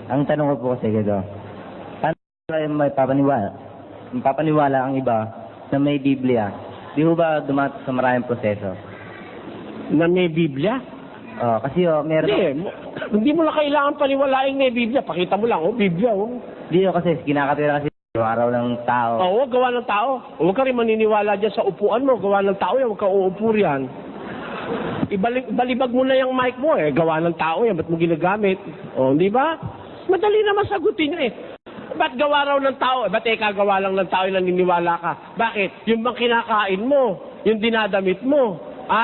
Ang tanong ko po kasi gito, paano kayo mapapaniwala ang iba na may Biblia? Di ho ba dumating sa maraming proseso? Na may Biblia? Kasi meron... Hindi mo na kailangan paniwalaing may Biblia. Pakita mo lang, Biblia, Di ho kasi, kinakatwira kasi araw ng tao. Oo, gawa ng tao. Huwag ka rin maniniwala dyan sa upuan mo. Gawa ng tao yan, huwag ka uupo riyan. Balibag mo na yung mic mo gawa ng tao yan, ba't mo ginagamit? Di ba? Madali naman sagutin Ba't gawa raw ng tao? Ba't kagawa lang ng tao yung naniniwala ka? Bakit? Yung bang kinakain mo, yung dinadamit mo,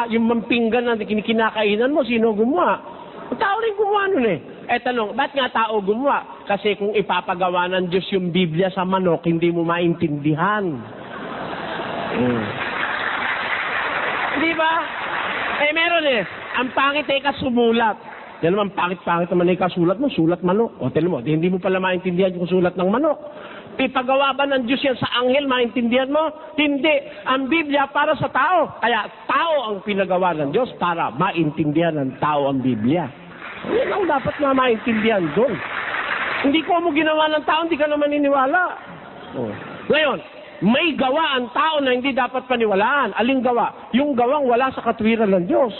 yung mampinggan na kinakainan mo, sino gumawa? Ang tao rin gumawa nun tanong, ba't nga tao gumawa? Kasi kung ipapagawa ng Diyos yung Biblia sa manok, hindi mo maintindihan. Di ba? Meron ang pangit sumulat. Yan naman, pangit-pangit naman kasulat mo, sulat manok. Tignan mo, hindi mo pala maintindihan yung sulat ng manok. Ipagawa ba ng Diyos yan sa anghel, maintindihan mo? Hindi. Ang Biblia para sa tao. Kaya tao ang pinagawa ng Diyos para maintindihan ng tao ang Biblia. Yan ang dapat na maintindihan doon. Hindi ko mo ginawa ng tao, hindi ka naman niniwala. Ngayon, may gawa ang tao na hindi dapat paniwalaan. Aling gawa? Yung gawang wala sa katwiran ng Diyos.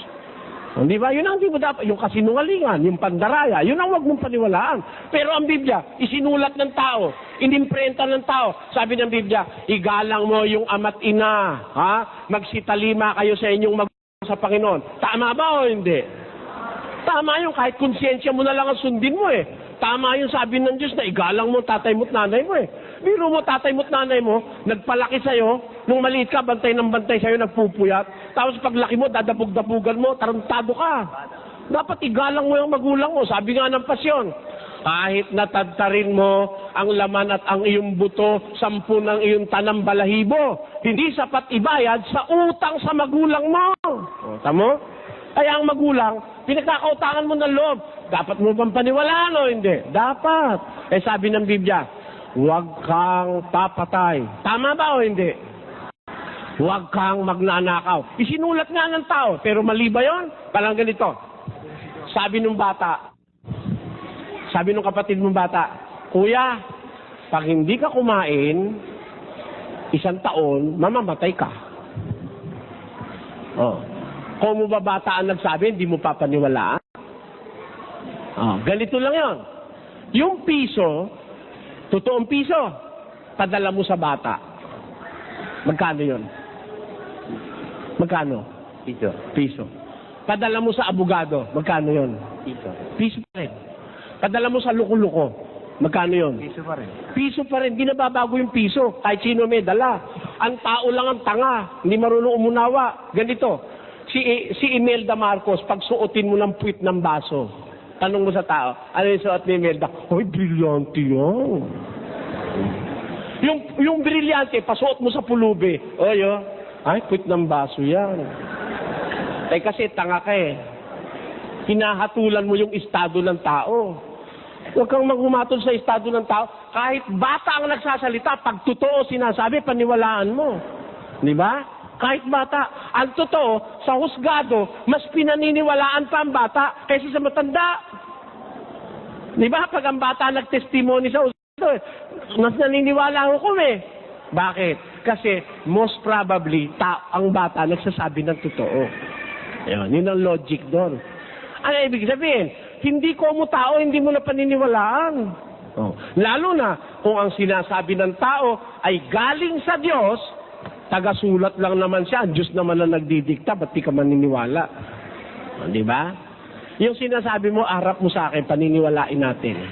Di ba? Yun ang hindi mo dapat. Yung kasinungalingan, yung pandaraya, yun ang wag mong paniwalaan. Pero ang Biblia, isinulat ng tao, inimprenta ng tao. Sabi ng Biblia, igalang mo yung ama't ina. Magsitalima kayo sa inyong magulang sa Panginoon. Tama ba o hindi? Tama yung kahit konsyensya mo na lang ang sundin mo Tama yung sabi ng Diyos na igalang mo tatay mo't nanay mo Biro mo tatay mo't nanay mo, nagpalaki sa'yo, nung maliit ka, bantay ng bantay sa'yo, nagpupuyat. Tapos paglaki mo, dadabog-dabugan mo, tarantado ka. Dapat igalang mo yung magulang mo. Sabi nga ng pasyon, kahit natadtarin mo ang laman at ang iyong buto, 10 ng iyong tanang balahibo, hindi sapat ibayad sa utang sa magulang mo. Tamo? Kaya ang magulang, pinagkakautangan mo ng loob. Dapat mo bang paniwalaan o hindi? Dapat. Sabi ng Biblia, huwag kang papatay. Tama ba o hindi? Huwag kang magnanakaw. Isinulat nga ng tao, pero mali ba yun? Parang ganito. Sabi nung bata, sabi nung kapatid mong bata, Kuya, pag hindi ka kumain, 1 taon, mamamatay ka. Kung mo ba bata ang nagsabi, hindi mo papaniwalaan? Ganito lang yon. Yung piso, totoong piso, padala mo sa bata. Magkano yon? Magkano? Piso. Padala mo sa abogado. Magkano yon? Piso pa rin. Padala mo sa luko-luko. Magkano yon? Piso pa rin. Piso pa rin. Di nababago yung piso. Kahit sino may dala. Ang tao lang ang tanga. Hindi marunong umunawa. Ganito. Si Imelda Marcos, pag suotin mo ng puwit ng baso, tanong mo sa tao, ano yung suot ni Imelda? Ay, brilyante yan. Yung brilyante, pasuot mo sa pulubi. Ay, puwit ng baso yan. Kasi tanga ka Hinahatulan mo yung estado ng tao. Huwag kang maghumatol sa estado ng tao. Kahit bata ang nagsasalita, pag totoo sinasabi, paniwalaan mo. Di ba? Kahit bata. Ang totoo, sa husgado, mas pinaniniwalaan pa ang bata kaysa sa matanda. Di ba? Pag ang bata nagtestimony sa husgado, mas naniniwala ako Bakit? Kasi most probably, ang bata nagsasabi ng totoo. Yun ang logic doon. Ano ibig sabihin? Hindi ko mo tao, hindi mo na paniniwalaan. Lalo na kung ang sinasabi ng tao ay galing sa Diyos, taga-sulat lang naman siya, ang Diyos naman na nagdidikta, ba't di ka maniniwala? Di ba? Yung sinasabi mo, harap mo sa akin, paniniwalain natin.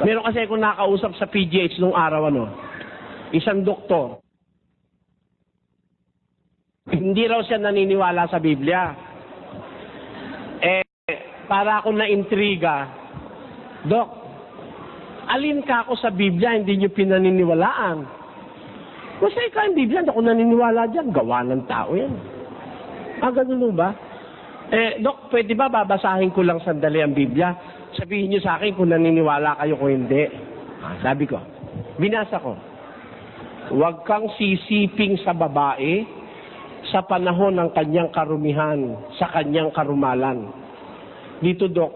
Meron kasi akong nakausap sa PGH nung araw, isang doktor. Hindi raw siya naniniwala sa Biblia. Para ako na-intriga, Dok, alin ka ako sa Biblia, hindi niyo pinaniniwalaan? Basta ikaw ang Biblia, hindi ako naniniwala dyan. Gawa ng tao yan. Ganun ba? Dok, pwede ba babasahin ko lang sandali ang Biblia? Sabihin niyo sa akin kung naniniwala kayo o hindi. Sabi ko, binasa ko, huwag kang sisiping sa babae sa panahon ng kanyang karumihan, sa kanyang karumalan. Dito, Dok,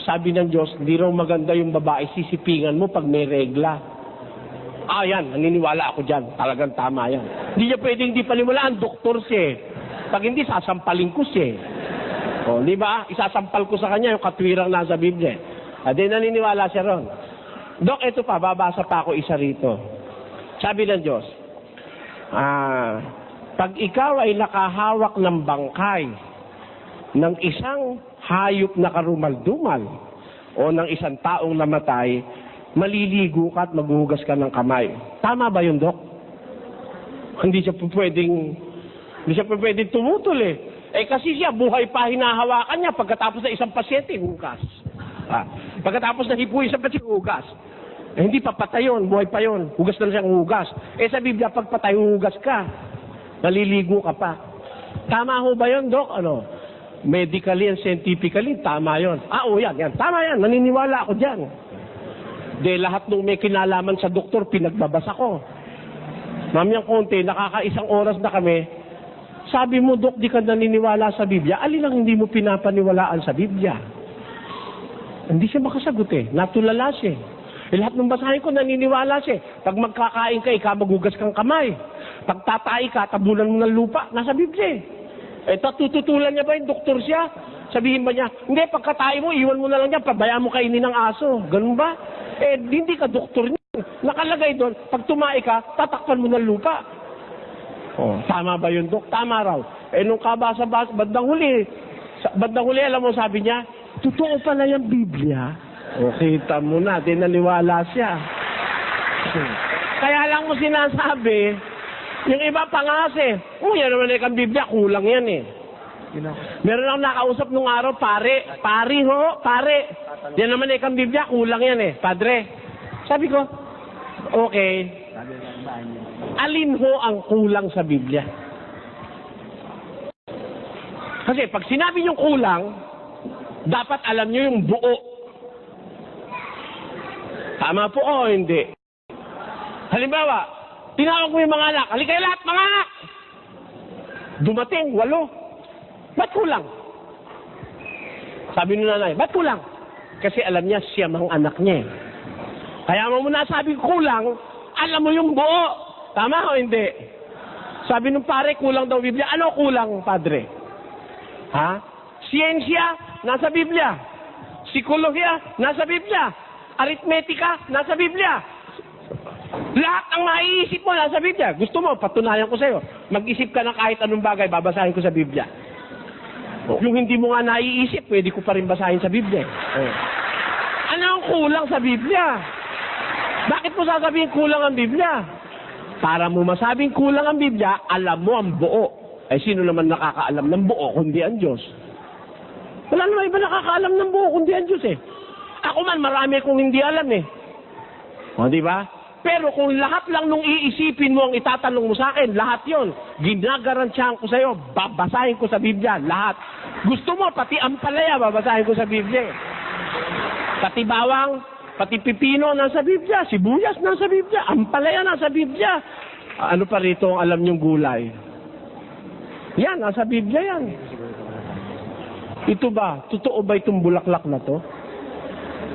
sabi ng Diyos, di raw maganda yung babae, sisipingan mo pag may regla. Yan, naniniwala ako dyan. Talagang tama yan. Hindi niya pwedeng di paniwalaan, doktor siya eh. Pag hindi, sasampalin ko siya eh. O, di ba? Isasampal ko sa kanya yung katwirang nasa Biblia. Di naniniwala siya ron. Dok, ito pa, babasa pa ako isa rito. Sabi ng Diyos, pag ikaw ay nakahawak ng bangkay ng isang hayop na karumal-dumal o ng isang taong namatay, maliligo ka at maghuhugas ka ng kamay. Tama ba yun, Dok? Hindi siya pwedeng tumutol eh. Kasi siya, buhay pa hinahawakan niya pagkatapos ng isang pasyente, hugas. Pagkatapos na hipuin sa pasyente, hugas. Hindi pa patay yun, buhay pa yun. Hugas na siyang hugas. Sa Biblia, pag patay, hugas ka. Naliligo ka pa. Tama ho ba yun, Dok? Medically and scientifically, tama yun. Yan. Tama yan. Naniniwala ako dyan. Lahat nung may kinalaman sa doktor, pinagbabasa ko. Mamayang konti, nakakaisang oras na kami. Sabi mo, Dok, di ka naniniwala sa Biblia. Alin ang hindi mo pinapaniwalaan sa Biblia? Hindi siya makasagot eh. Natulala siya. Lahat ng basahin ko, naniniwala siya. Pag magkakain ka, maghugas kang kamay. Pag tatay ka, tabunan mo ng lupa. Nasa Biblia eh. Tututulan niya ba yung doktor siya? Sabihin ba niya, hindi, pagkatay mo, iwan mo na lang niya, pabayaan mo kainin ng aso. Ganun ba? Hindi ka doktor niya. Nakalagay doon, pag tumai ka, tatakpan mo ng lupa. Tama ba yun, Dok? Tama raw. Nung kabasa-basa, bandang huli, alam mo, sabi niya, totoo pala yung Biblia. Kita mo na, di naniwala siya. Kaya lang mo sinasabi, yung iba pangase, yan naman ang Biblia, kulang yan eh. Meron akong nakausap nung araw, pare. Yan naman ang Biblia, kulang yan eh. Padre, sabi ko, okay. Alin ho ang kulang sa Biblia? Kasi pag sinabi yung kulang, dapat alam nyo yung buo. Tama po o hindi? Halimbawa, tinawag mo yung mga anak, halika kayo lahat, mga anak! Dumating, 8. Ba't kulang? Sabi ng nanay, ba't kulang? Kasi alam niya, siya mga anak niya. Kaya mo muna sabi kulang, alam mo yung buo. Tama o hindi? Sabi ng pare, kulang daw Biblia. Ano kulang, padre? Siyensya, nasa Biblia. Psikolohiya, nasa Biblia. Arithmetika, nasa Biblia. Lahat ng maiisip mo, nasa Biblia. Gusto mo, patunayan ko sa'yo. Mag-isip ka ng kahit anong bagay, babasahin ko sa Biblia. Yung hindi mo nga naiisip, pwede ko pa rin basahin sa Biblia. Ano ang kulang sa Biblia? Bakit mo sasabihin kulang ang Biblia? Para mo masabing kulang ang Biblia, alam mo ang buo. Sino naman nakakaalam ng buo kundi ang Diyos? Wala naman iba nakakaalam ng buo kundi ang Diyos eh. Ako man, marami kong hindi alam eh. Di ba? Pero kung lahat lang nung iisipin mo ang itatanong mo sa akin, lahat yon, ginagarantiyahan ko sa'yo, babasahin ko sa Biblia, lahat. Gusto mo, pati ampalaya, babasahin ko sa Biblia. Pati bawang, pati pipino nasa Biblia, sibuyas nasa Biblia, ampalaya nasa Biblia. Ano pa rito ang alam niyong gulay? Yan, nasa Biblia yan. Ito ba? Totoo ba itong bulaklak na to?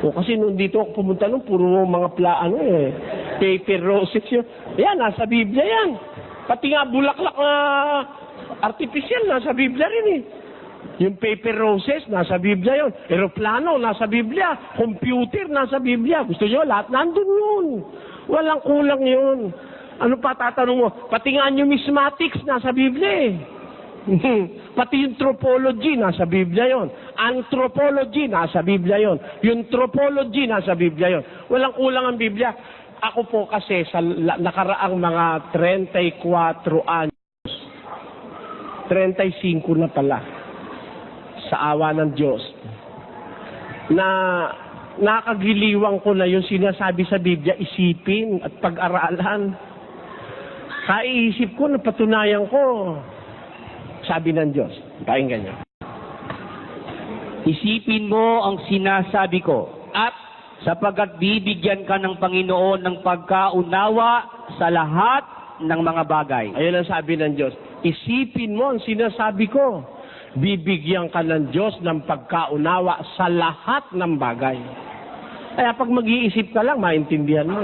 Kasi nung dito ako pumunta nung puro mga paper roses yun. Yan, nasa Biblia yan. Pati nga bulaklak na artificial, nasa Biblia rin eh. Yung paper roses, nasa Biblia yun. Aeroplano, nasa Biblia. Computer, nasa Biblia. Gusto nyo, lahat nandun yun. Walang kulang yun. Ano pa tatanong mo? Pati nga numismatics, nasa Biblia eh. Pati yung tropology, nasa Biblia yon. Anthropology, nasa Biblia yon. Yung tropology, nasa Biblia yon. Walang kulang ang Biblia. Ako po kasi sa nakaraang mga 34 anyos, 35 na pala, sa awa ng Diyos, na nakagiliwang ko na yung sinasabi sa Biblia, isipin at pag-aralan. Kaiisip ko, napatunayan ko, sabi ng Diyos. Pakinggan niyo. Isipin mo ang sinasabi ko at sapagkat bibigyan ka ng Panginoon ng pagkaunawa sa lahat ng mga bagay. Ayun ang sabi ng Diyos. Isipin mo ang sinasabi ko. bibigyan ka ng Diyos ng pagkaunawa sa lahat ng bagay. Kaya pag mag-iisip ka lang, maintindihan mo.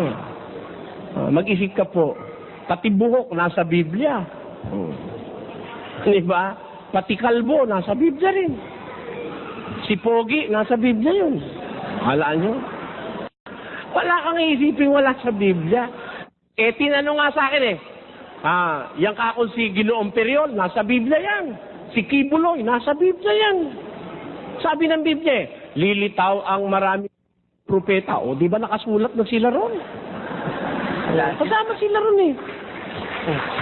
Mag-isip ka po, pati buhok nasa Biblia. Di ba? Pati kalbo nasa Biblia rin. Si Pogi nasa Biblia yun. Alaan nyo? Wala kang iisipin wala sa Biblia. Eh, tinanong nga sa akin yan kakon si Ginoong Periol, nasa Biblia yan. Si Kibuloy, nasa Biblia yan. Sabi ng Biblia, lilitaw ang maraming propeta. O, di ba nakasulat na sila ron? Kasama sila ron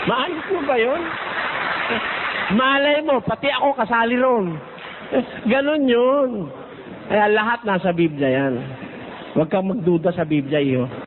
Maalis mo ba yun? Malay mo, pati ako kasali ron. Ganon yun. Kaya lahat nasa Biblia yan. Huwag kang magduda sa Biblia, iyo.